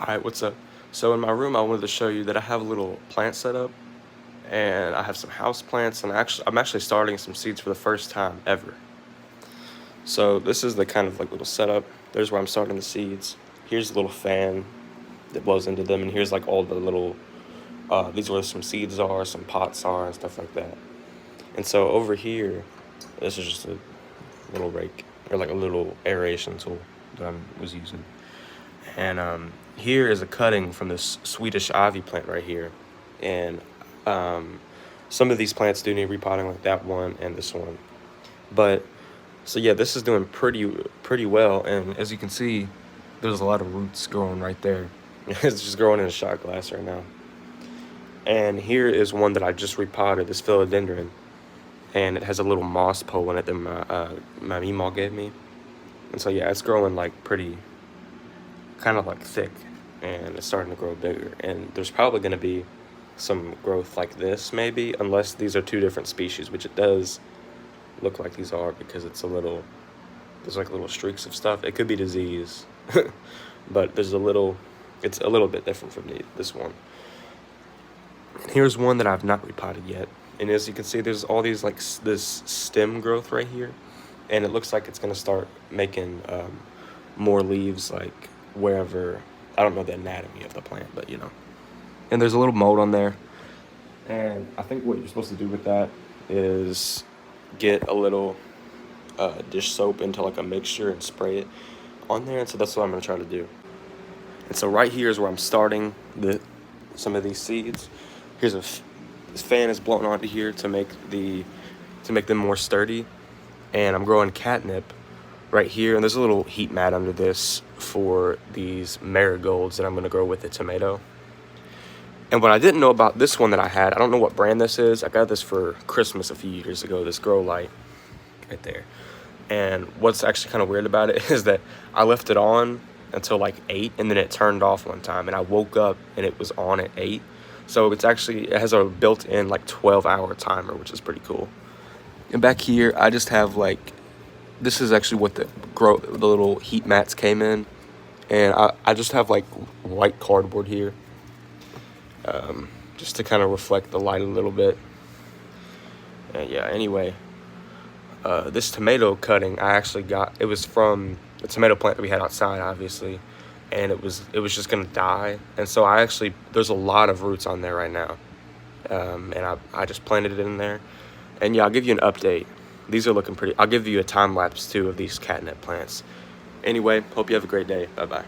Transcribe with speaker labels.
Speaker 1: Alright, what's up? So in my room, I wanted to show you that I have a little plant setup, and I have some house plants, and I'm actually starting some seeds for the first time ever. So this is the kind of like little setup. There's where I'm starting the seeds. Here's a little fan that blows into them, and here's like all the little, these are where some seeds are, some pots are, and stuff like that. And so over here, this is just a little rake, or like a little aeration tool that I was using. And here is a cutting from this Swedish ivy plant right here. And some of these plants do need repotting, like that one and this one. But so yeah, this is doing pretty well. And as you can see, there's a lot of roots growing right there. It's just growing in a shot glass right now. And here is one that I just repotted, this philodendron, and it has a little moss pole in it that my Meemaw gave me. And so yeah, it's growing like pretty, kind of like thick, and it's starting to grow bigger. And there's probably going to be some growth like this maybe, unless these are two different species, which it does look like these are, because it's a little, there's like little streaks of stuff. It could be disease, but there's it's a little bit different from this one. And here's one that I've not repotted yet, and as you can see, there's all these like this stem growth right here, and it looks like it's going to start making more leaves, like wherever, I don't know the anatomy of the plant, but you know. And there's a little mold on there, and I think what you're supposed to do with that is get a little dish soap into like a mixture and spray it on there. And so that's what I'm going to try to do. And so right here is where I'm starting some of these seeds. Here's this fan is blowing onto here to make them more sturdy, and I'm growing catnip right here, and there's a little heat mat under this for these marigolds that I'm going to grow with the tomato. And what I didn't know about this one that I had, I don't know what brand this is. I got this for Christmas a few years ago, this grow light right there. And what's actually kind of weird about it is that I left it on until like 8, and then it turned off one time, and I woke up and it was on at 8. So it has a built-in like 12-hour timer, which is pretty cool. And back here, I just have like, this is actually what the little heat mats came in, and I just have like white cardboard here, just to kind of reflect the light a little bit. And yeah, anyway, this tomato cutting I actually got, it was from the tomato plant that we had outside, obviously, and it was just gonna die. And so there's a lot of roots on there right now, and I just planted it in there. And yeah, I'll give you an update. These are looking pretty. I'll give you a time lapse too of these catnip plants. Anyway, hope you have a great day. Bye bye.